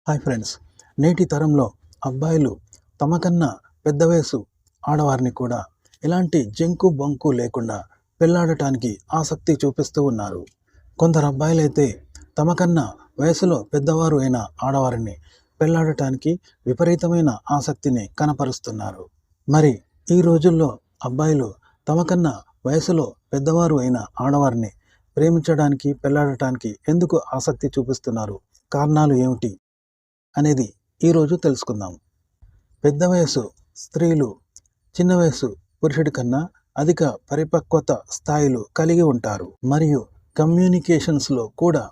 Hi friends, నేటి తరంలో అబ్బాయిలు తమకన్నా పెద్ద వయసు ఆడవారిని కూడా ఎలాంటి జంకు బొంకు లేకుండా పెళ్లాడటానికి ఆసక్తి చూపిస్తూ ఉన్నారు. కొందరు అబ్బాయిలైతే తమకన్నా వయసులో పెద్దవారు అయిన ఆడవారిని పెళ్లాడటానికి విపరీతమైన ఆసక్తిని కనపరుస్తున్నారు. మరి ఈ రోజుల్లో అబ్బాయిలు తమకన్నా వయసులో పెద్దవారు అయిన ఆడవారిని ప్రేమించడానికి పెళ్లాడటానికి ఎందుకు ఆసక్తి చూపిస్తున్నారు, కారణాలు ఏమిటి అనేది ఈరోజు తెలుసుకుందాం. పెద్ద వయసు స్త్రీలు చిన్న వయసు పురుషుడి కన్నా అధిక పరిపక్వత స్థాయిలు కలిగి ఉంటారు మరియు కమ్యూనికేషన్స్లో కూడా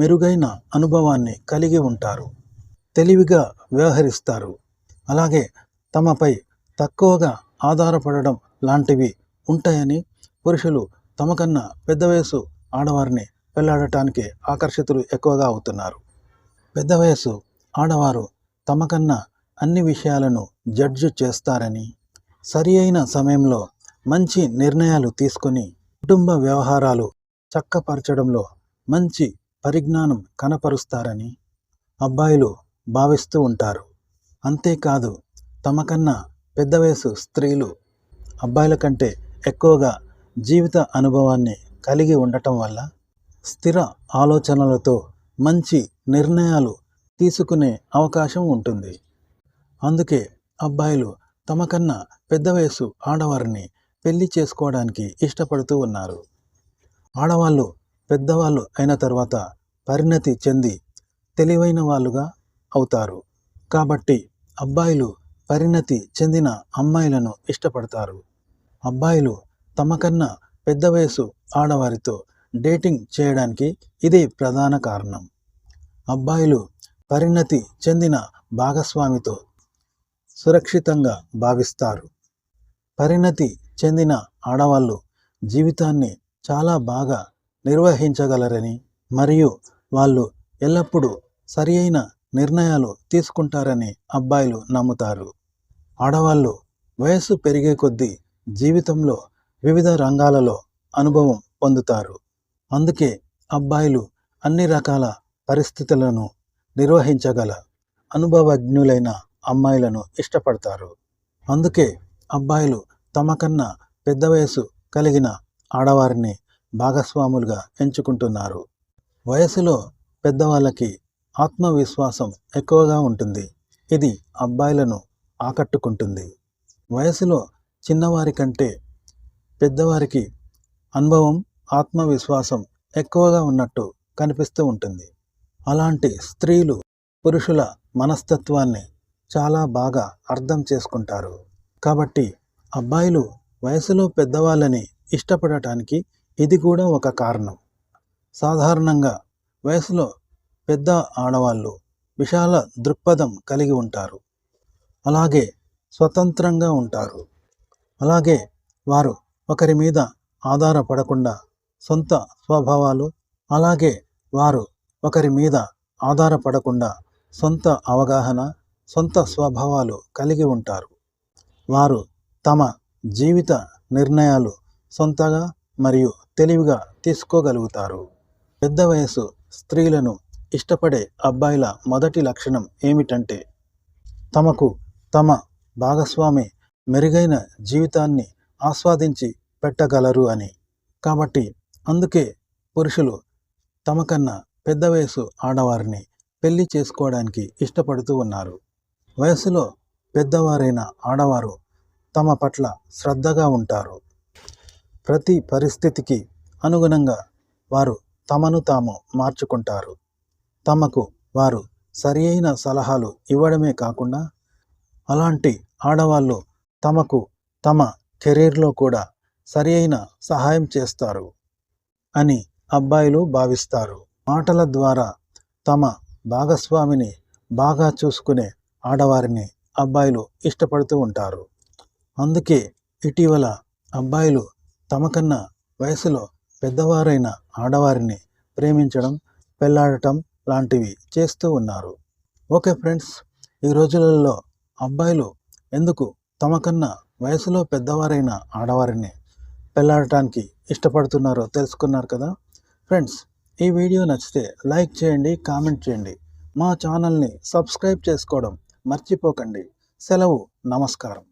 మెరుగైన అనుభవాన్ని కలిగి ఉంటారు. తెలివిగా వ్యవహరిస్తారు. అలాగే తమపై తక్కువగా ఆధారపడడం లాంటివి ఉంటాయని పురుషులు తమకన్నా పెద్ద వయసు ఆడవారిని పెళ్లాడటానికి ఆకర్షితులు ఎక్కువగా అవుతున్నారు. పెద్ద వయసు ఆడవారు తమకన్నా అన్ని విషయాలను జడ్జు చేస్తారని, సరి అయిన సమయంలో మంచి నిర్ణయాలు తీసుకొని కుటుంబ వ్యవహారాలు చక్కపరచడంలో మంచి పరిజ్ఞానం కనపరుస్తారని అబ్బాయిలు భావిస్తూ ఉంటారు. అంతేకాదు, తమకన్నా పెద్ద వయసు స్త్రీలు అబ్బాయిల కంటే ఎక్కువగా జీవిత అనుభవాన్ని కలిగి ఉండటం వల్ల స్థిర ఆలోచనలతో మంచి నిర్ణయాలు తీసుకునే అవకాశం ఉంటుంది. అందుకే అబ్బాయిలు తమకన్నా పెద్ద వయసు ఆడవారిని పెళ్లి చేసుకోవడానికి ఇష్టపడుతూ ఉన్నారు. ఆడవాళ్ళు పెద్దవాళ్ళు అయిన తర్వాత పరిణతి చెంది తెలివైన వాళ్ళుగా అవుతారు. కాబట్టి అబ్బాయిలు పరిణతి చెందిన అమ్మాయిలను ఇష్టపడతారు. అబ్బాయిలు తమకన్నా పెద్ద వయసు ఆడవారితో డేటింగ్ చేయడానికి ఇదే ప్రధాన కారణం. అబ్బాయిలు పరిణతి చెందిన భాగస్వామితో సురక్షితంగా భావిస్తారు. పరిణతి చెందిన ఆడవాళ్ళు జీవితాన్ని చాలా బాగా నిర్వహించగలరని మరియు వాళ్ళు ఎల్లప్పుడూ సరి అయిన నిర్ణయాలు తీసుకుంటారని అబ్బాయిలు నమ్ముతారు. ఆడవాళ్ళు వయస్సు పెరిగే కొద్దీ జీవితంలో వివిధ రంగాలలో అనుభవం పొందుతారు. అందుకే అబ్బాయిలు అన్ని రకాల పరిస్థితులను నిర్వహించగల అనుభవజ్ఞులైన అమ్మాయిలను ఇష్టపడతారు. అందుకే అబ్బాయిలు తమకన్నా పెద్ద వయసు కలిగిన ఆడవారిని భాగస్వాములుగా ఎంచుకుంటున్నారు. వయసులో పెద్దవాళ్ళకి ఆత్మవిశ్వాసం ఎక్కువగా ఉంటుంది. ఇది అబ్బాయిలను ఆకట్టుకుంటుంది. వయసులో చిన్నవారి కంటే పెద్దవారికి అనుభవం, ఆత్మవిశ్వాసం ఎక్కువగా ఉన్నట్టు కనిపిస్తూ ఉంటుంది. అలాంటి స్త్రీలు పురుషుల మనస్తత్వాన్ని చాలా బాగా అర్థం చేసుకుంటారు. కాబట్టి అబ్బాయిలు వయసులో పెద్దవాళ్ళని ఇష్టపడటానికి ఇది కూడా ఒక కారణం. సాధారణంగా వయసులో పెద్ద ఆడవాళ్ళు విశాల దృక్పథం కలిగి ఉంటారు. అలాగే స్వతంత్రంగా ఉంటారు. అలాగే వారు ఒకరి మీద ఆధారపడకుండా సొంత స్వభావాలు, అలాగే వారు ఒకరి మీద ఆధారపడకుండా సొంత అవగాహన, సొంత స్వభావాలు కలిగి ఉంటారు. వారు తమ జీవిత నిర్ణయాలు సొంతగా మరియు తెలివిగా తీసుకోగలుగుతారు. పెద్ద వయసు స్త్రీలను ఇష్టపడే అబ్బాయిల మొదటి లక్షణం ఏమిటంటే తమకు తమ భాగస్వామి మెరుగైన జీవితాన్ని ఆస్వాదించి పెట్టగలరు అని. కాబట్టి అందుకే పురుషులు తమకన్నా పెద్ద వయసు ఆడవారిని పెళ్లి చేసుకోవడానికి ఇష్టపడుతూ ఉన్నారు. వయసులో పెద్దవారైన ఆడవారు తమ పట్ల శ్రద్ధగా ఉంటారు. ప్రతి పరిస్థితికి అనుగుణంగా వారు తమను తాము మార్చుకుంటారు. తమకు వారు సరి అయిన సలహాలు ఇవ్వడమే కాకుండా అలాంటి ఆడవాళ్ళు తమకు తమ కెరీర్లో కూడా సరి అయిన సహాయం చేస్తారు అని అబ్బాయిలు భావిస్తారు. మాటల ద్వారా తమ భాగస్వామిని బాగా చూసుకునే ఆడవారిని అబ్బాయిలు ఇష్టపడుతూ ఉంటారు. అందుకే ఇటీవల అబ్బాయిలు తమకన్నా వయసులో పెద్దవారైన ఆడవారిని ప్రేమించడం, పెళ్లాడటం లాంటివి చేస్తూ ఉన్నారు. ఓకే ఫ్రెండ్స్, ఈ రోజులలో అబ్బాయిలు ఎందుకు తమకన్నా వయసులో పెద్దవారైన ఆడవారిని పెళ్లాడటానికి ఇష్టపడుతున్నారో తెలుసుకున్నారు కదా ఫ్రెండ్స్. ఈ వీడియో నచ్చితే లైక్ చేయండి, కామెంట్ చేయండి. మా ఛానల్ని సబ్స్క్రైబ్ చేసుకోవడం మర్చిపోకండి. సెలవు, నమస్కారం.